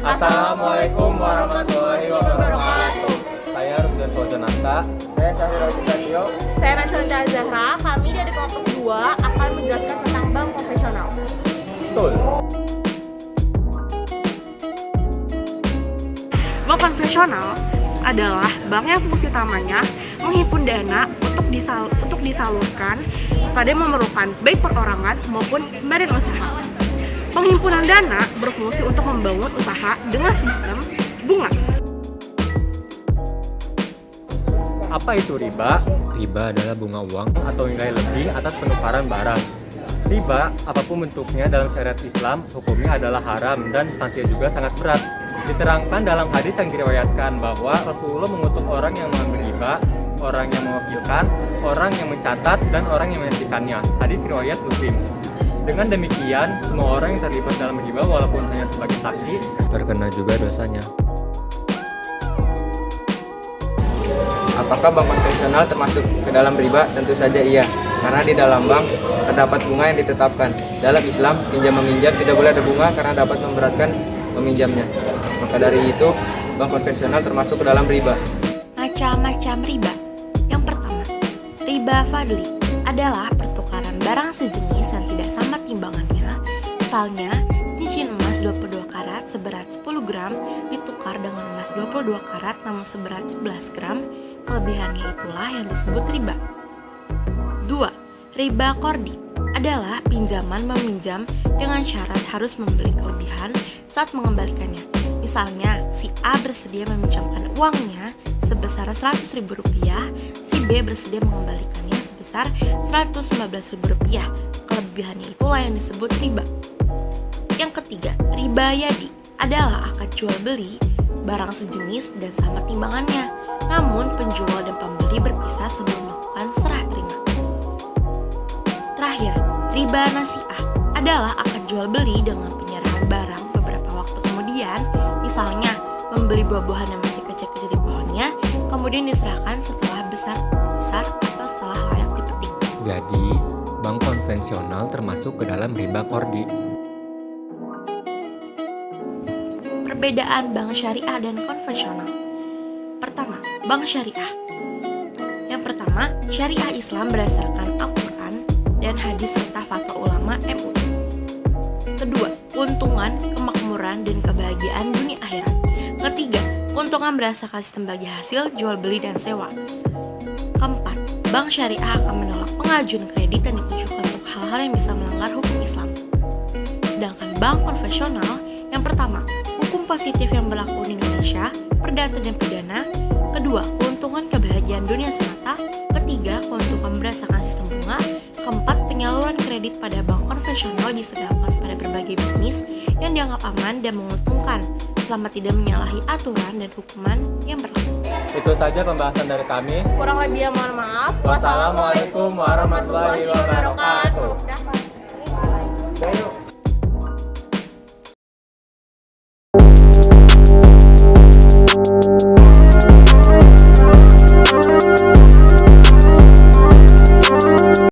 Assalamualaikum warahmatullahi wabarakatuh. Saya Ruzan Fauzananta. Saya Syahira Ujitadio. Saya Nasional Zahra. Kami dari kelompok 2 akan menjelaskan tentang bank konvensional. Betul. Bank konvensional adalah bank yang fungsi utamanya menghimpun dana untuk disalurkan pada yang memerlukan baik perorangan maupun badan usaha. Penghimpunan dana berfungsi untuk membangun usaha dengan sistem bunga. Apa itu riba? Riba adalah bunga uang atau nilai lebih atas penukaran barang. Riba, apapun bentuknya dalam syariat Islam, hukumnya adalah haram dan sanksinya juga sangat berat. Diterangkan dalam hadis yang diriwayatkan bahwa Rasulullah mengutuk orang yang mengambil riba, orang yang mewakilkan, orang yang mencatat, dan orang yang menyaksikannya. Hadis riwayat Muslim. Dengan demikian, semua orang yang terlibat dalam riba walaupun hanya sebagai saksi terkena juga dosanya. Apakah bank konvensional termasuk ke dalam riba? Tentu saja iya, karena di dalam bank terdapat bunga yang ditetapkan. Dalam Islam, pinjam-meminjam tidak boleh ada bunga karena dapat memberatkan peminjamnya. Maka dari itu, bank konvensional termasuk ke dalam riba. Macam-macam riba. Yang pertama, riba fadli adalah pertukaran barang sejenis yang tidak sama timbangannya. Misalnya, cincin emas 22 karat seberat 10 gram ditukar dengan emas 22 karat namun seberat 11 gram. Kelebihannya itulah yang disebut riba. 2. Riba kordi adalah pinjaman meminjam dengan syarat harus membeli kelebihan saat mengembalikannya. Misalnya, si A bersedia meminjamkan uangnya sebesar Rp100.000, si B bersedia mengembalikannya sebesar Rp115.000. Kelebihannya itulah yang disebut riba. Yang ketiga, riba yadi adalah akad jual beli barang sejenis dan sama timbangannya, namun penjual dan pembeli berpisah sebelum melakukan serah terima. Terakhir, riba nasi'ah adalah akad jual beli dengan penyerahan barang beberapa waktu kemudian, misalnya membeli buah-buahan yang masih kecil-kecil di pohonnya, kemudian diserahkan setelah besar atau setelah layak dipetik. Jadi, bank konvensional termasuk ke dalam riba kordi. Perbedaan bank syariah dan konvensional. Pertama, bank syariah. Yang pertama, syariah Islam berdasarkan Al-Quran dan hadis serta fatwa ulama MUI. Kedua, keuntungan, kemakmuran, dan kebahagiaan dunia akhirat. Ketiga, keuntungan berdasarkan sistem bagi hasil, jual beli, dan sewa. Keempat, bank syariah akan menolak pengajuan kredit yang ditujukan untuk hal-hal yang bisa melanggar hukum Islam. Sedangkan bank konvensional, yang pertama, hukum positif yang berlaku di Indonesia, perdata dan pidana. Kedua, keuntungan kebahagiaan dunia semata. Ketiga, keuntungan berdasarkan sistem bunga. Keempat, penyaluran kredit pada bank konvensional bisa dilakukan pada berbagai bisnis yang dianggap aman dan menguntungkan selama tidak menyalahi aturan dan hukuman yang berlaku. Itu saja pembahasan dari kami. Kurang lebihnya mohon maaf. Wassalamualaikum warahmatullahi wabarakatuh. Dadah. Ayo.